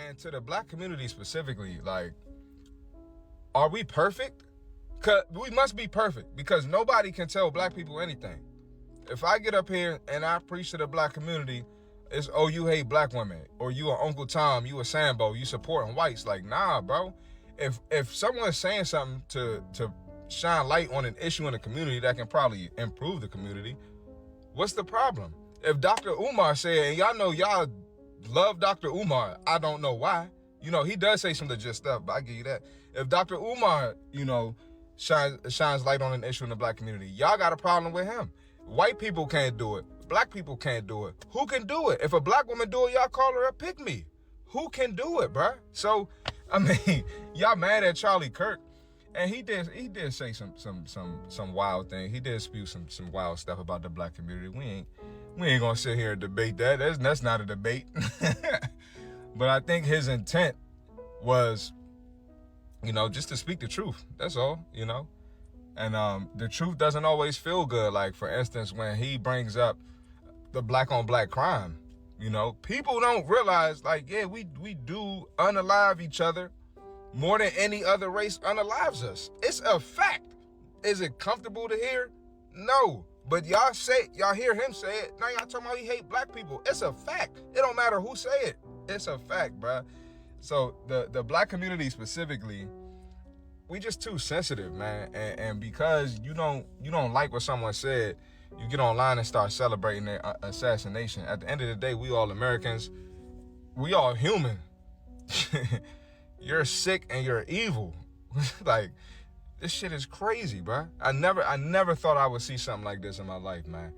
And to the black community specifically, like, are we perfect? Cause we must be perfect because nobody can tell black people anything. If I get up here and I preach to the black community, it's, oh, you hate black women, or you are Uncle Tom, you a Sambo, you supporting whites. Like, nah, bro. If someone's saying something to shine light on an issue in the community that can probably improve the community, what's the problem? If Dr. Umar said, and y'all know y'all love Dr. Umar, I don't know why. You know, he does say some legit stuff, but I give you that. If Dr. Umar, you know, shines light on an issue in the black community, y'all got a problem with him. White people can't do it. Black people can't do it. Who can do it? If a black woman do it, y'all call her a pygmy. Who can do it, bruh? So, I mean, y'all mad at Charlie Kirk, and he did say some wild thing. He did spew some wild stuff about the black community. We ain't gonna sit here and debate that. That's not a debate. But I think his intent was, you know, just to speak the truth. That's all, you know. And the truth doesn't always feel good. Like, for instance, when he brings up the black on black crime, you know, people don't realize, like, yeah, we do unalive each other more than any other race unalives us. It's a fact. Is it comfortable to hear? No. But y'all hear him say it. Now y'all talking about he hate black people. It's a fact. It don't matter who say it. It's a fact, bruh. So the black community specifically, we just too sensitive, man. And because you don't like what someone said, you get online and start celebrating their assassination. At the end of the day, we all Americans. We all human. You're sick and you're evil. Like, this shit is crazy, bro. I never thought I would see something like this in my life, man.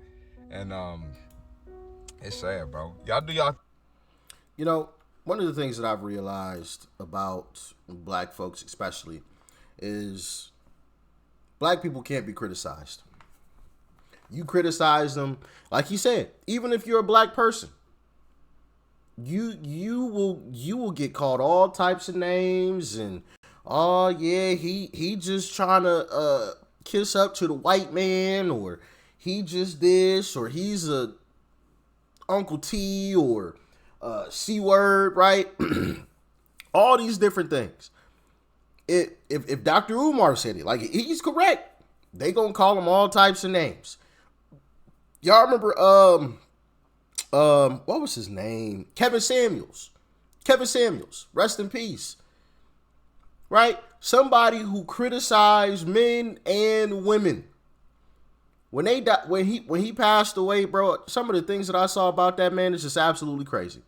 And it's sad, bro. Y'all do y'all. You know, one of the things that I've realized about black folks especially is black people can't be criticized. You criticize them, like he said, even if you're a black person, you will get called all types of names and, oh yeah, he just trying to kiss up to the white man, or he just this, or he's a Uncle T, or C word, right? All these different things. If Dr. Umar said it, like, he's correct, they gonna call him all types of names. Y'all remember what was his name? Kevin Samuels, rest in peace. Right? Somebody who criticized men and women. When he passed away, bro, some of the things that I saw about that man is just absolutely crazy.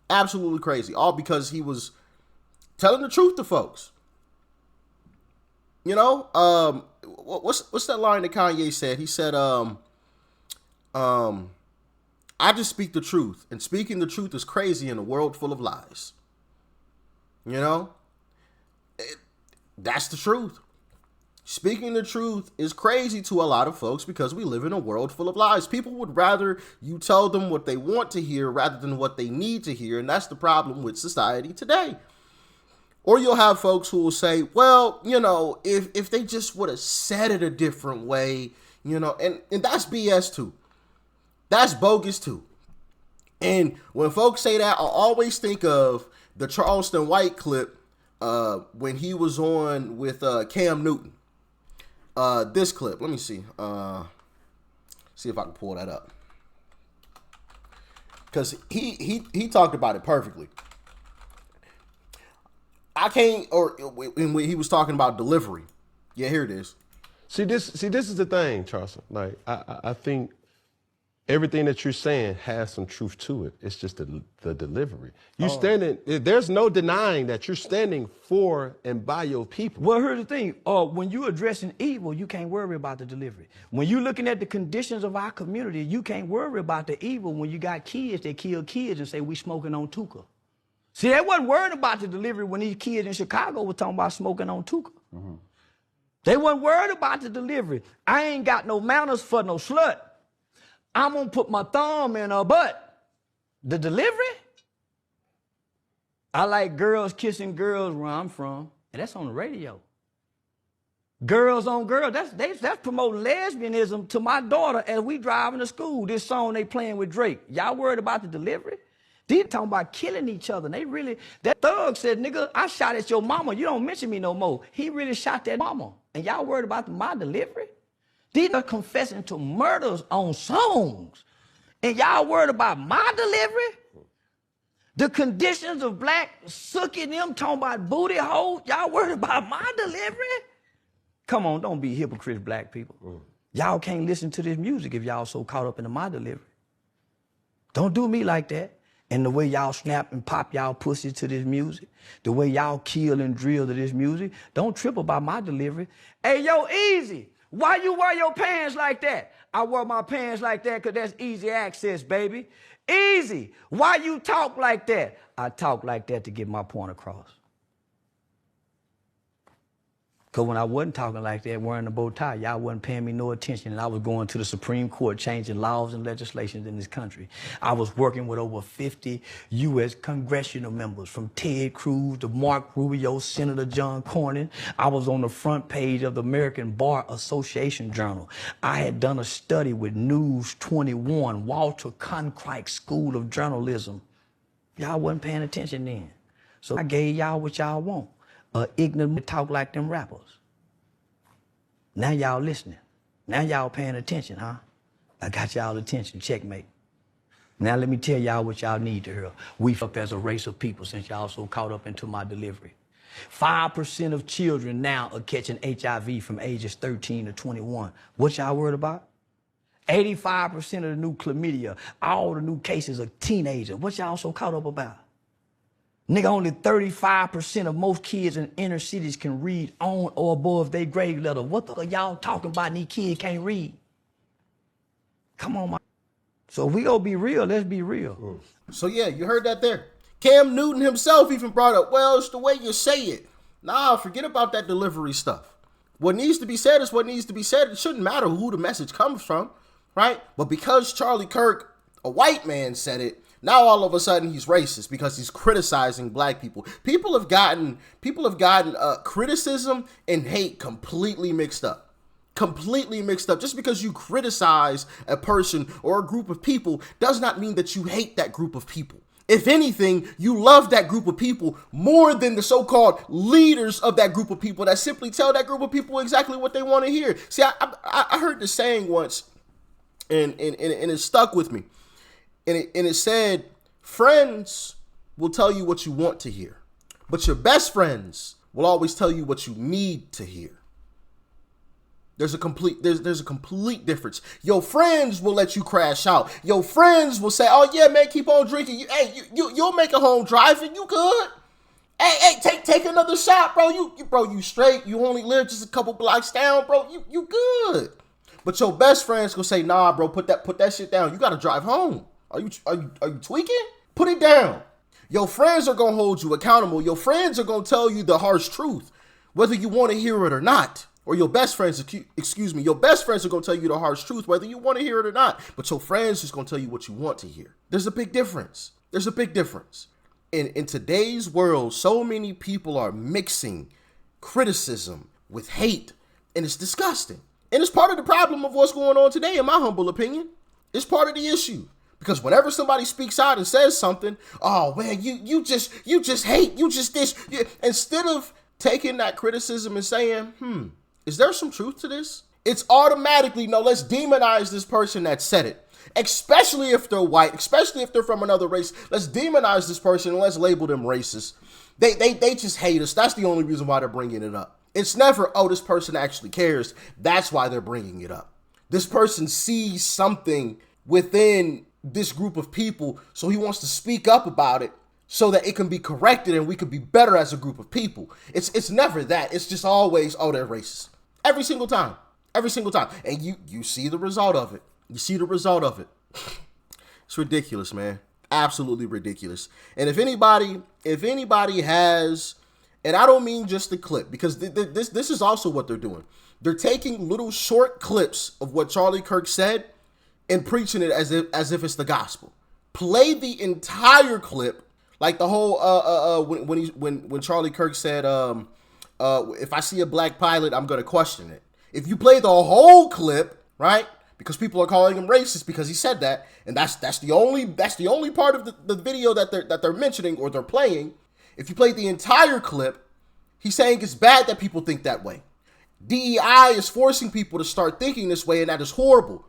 Absolutely crazy. All because he was telling the truth to folks. You know, what's that line that Kanye said? He said, I just speak the truth, and speaking the truth is crazy in a world full of lies. You know, that's the truth. Speaking the truth is crazy to a lot of folks because we live in a world full of lies. People would rather you tell them what they want to hear rather than what they need to hear, and that's the problem with society today. Or you'll have folks who will say, well, you know, if they just would have said it a different way, you know, and that's BS too. That's bogus too. And when folks say that, I always think of the Charleston White clip when he was on with Cam Newton. This clip, let me see. See if I can pull that up. Because he talked about it perfectly. I can't, or when he was talking about delivery. Yeah, here it is. See, this is the thing, Charleston. Like, I think everything that you're saying has some truth to it. It's just the delivery. There's no denying that you're standing for and by your people. Well, here's the thing. When you're addressing evil, you can't worry about the delivery. When you're looking at the conditions of our community, you can't worry about the evil when you got kids that kill kids and say we smoking on Tuka. See, they wasn't worried about the delivery when these kids in Chicago were talking about smoking on Tuka. Mm-hmm. They wasn't worried about the delivery. I ain't got no manners for no slut. I'm going to put my thumb in her butt. The delivery? I like girls kissing girls where I'm from, and that's on the radio. Girls on girls, that's promoting lesbianism to my daughter as we driving to school. This song they playing with Drake. Y'all worried about the delivery? These talking about killing each other. And they really, that thug said, nigga, I shot at your mama. You don't mention me no more. He really shot that mama. And y'all worried about my delivery? These are confessing to murders on songs. And y'all worried about my delivery? The conditions of black sucking them, talking about booty holes. Y'all worried about my delivery? Come on, don't be hypocrites, black people. Y'all can't listen to this music if y'all so caught up in my delivery. Don't do me like that. And the way y'all snap and pop y'all pussy to this music, the way y'all kill and drill to this music, don't trip about my delivery. Hey, yo, Easy, why you wear your pants like that? I wear my pants like that because that's easy access, baby. Easy, why you talk like that? I talk like that to get my point across. Because when I wasn't talking like that, wearing a bow tie, y'all wasn't paying me no attention, and I was going to the Supreme Court changing laws and legislations in this country. I was working with over 50 U.S. congressional members, from Ted Cruz to Mark Rubio, Senator John Cornyn. I was on the front page of the American Bar Association Journal. I had done a study with News 21, Walter Cronkite School of Journalism. Y'all wasn't paying attention then. So I gave y'all what y'all want. Ignorant talk like them rappers. Now y'all listening. Now y'all paying attention, huh? I got y'all attention, checkmate. Now let me tell y'all what y'all need to hear. We fucked as a race of people since y'all so caught up into my delivery. 5% of children now are catching HIV from ages 13 to 21. What y'all worried about? 85% of the new chlamydia, all the new cases of teenagers. What y'all so caught up about? Nigga, only 35% of most kids in inner cities can read on or above their grade level. What the fuck y'all talking about and these kids can't read? Come on, man. So if we gonna be real, let's be real. So yeah, you heard that there. Cam Newton himself even brought up, well, it's the way you say it. Nah, forget about that delivery stuff. What needs to be said is what needs to be said. It shouldn't matter who the message comes from, right? But because Charlie Kirk, a white man, said it, now all of a sudden he's racist because he's criticizing black people. People have gotten criticism and hate completely mixed up. Completely mixed up. Just because you criticize a person or a group of people does not mean that you hate that group of people. If anything, you love that group of people more than the so-called leaders of that group of people that simply tell that group of people exactly what they want to hear. See, I heard this saying once, and it stuck with me. And it said, friends will tell you what you want to hear, but your best friends will always tell you what you need to hear. There's a complete difference. Your friends will let you crash out. Your friends will say, "Oh yeah, man, keep on drinking. You'll make it home driving. You good? Hey, take another shot, bro. You straight. You only live just a couple blocks down, bro. You good." But your best friends gonna say, "Nah, bro, put that shit down. You gotta drive home. Are you tweaking? Put it down." Your friends are gonna hold you accountable. Your friends are gonna tell you the harsh truth, whether you want to hear it or not. Or your best friends, your best friends are gonna tell you the harsh truth, whether you want to hear it or not. But your friends is gonna tell you what you want to hear. There's a big difference. In today's world, so many people are mixing criticism with hate, and it's disgusting. And it's part of the problem of what's going on today, in my humble opinion. It's part of the issue. Because whenever somebody speaks out and says something, oh man, you just hate, you just this. Instead of taking that criticism and saying, is there some truth to this? It's automatically, no, let's demonize this person that said it. Especially if they're white, especially if they're from another race. Let's demonize this person and let's label them racist. They just hate us. That's the only reason why they're bringing it up. It's never, oh, this person actually cares. That's why they're bringing it up. This person sees something within this group of people, so he wants to speak up about it so that it can be corrected and we can be better as a group of people. It's never that. It's just always, oh, they're racist. Every single time. And you see the result of it. It's ridiculous, man. Absolutely ridiculous. And if anybody has, and I don't mean just the clip, because this is also what they're doing. They're taking little short clips of what Charlie Kirk said and preaching it as if it's the gospel. Play the entire clip, like the whole when Charlie Kirk said, if I see a black pilot, I'm gonna question it. If you play the whole clip, right? because people are calling him racist because he said that, and that's the only part of the video that they're mentioning or they're playing. If you played the entire clip, he's saying it's bad that people think that way. DEI is forcing people to start thinking this way, and that is horrible.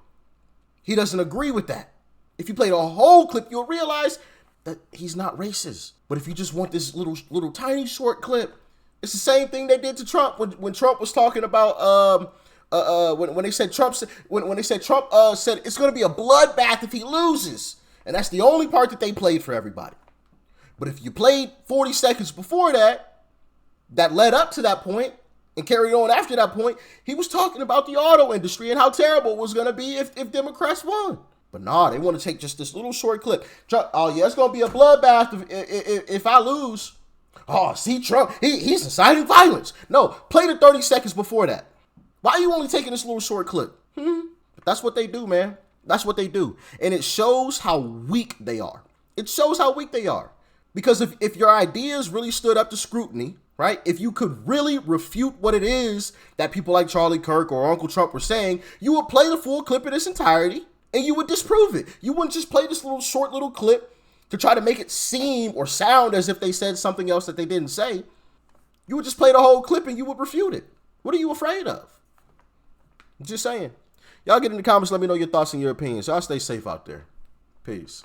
He doesn't agree with that. If you play the whole clip, you'll realize that he's not racist. But if you just want this little tiny short clip, it's the same thing they did to Trump when Trump was talking about when they said Trump said it's going to be a bloodbath if he loses, and that's the only part that they played for everybody. But if you played 40 seconds before that led up to that point and carried on after that point, he was talking about the auto industry and how terrible it was going to be if Democrats won. But nah, they want to take just this little short clip. Trump, oh yeah, it's going to be a bloodbath if I lose. Oh, see, Trump, he's inciting violence. No, play the 30 seconds before that. Why are you only taking this little short clip? But that's what they do, man. That's what they do. And it shows how weak they are. It shows how weak they are. Because if your ideas really stood up to scrutiny, right? If you could really refute what it is that people like Charlie Kirk or Uncle Trump were saying, you would play the full clip in its entirety and you would disprove it. You wouldn't just play this short little clip to try to make it seem or sound as if they said something else that they didn't say. You would just play the whole clip and you would refute it. What are you afraid of? I'm just saying. Y'all get in the comments, let me know your thoughts and your opinions. Y'all stay safe out there. Peace.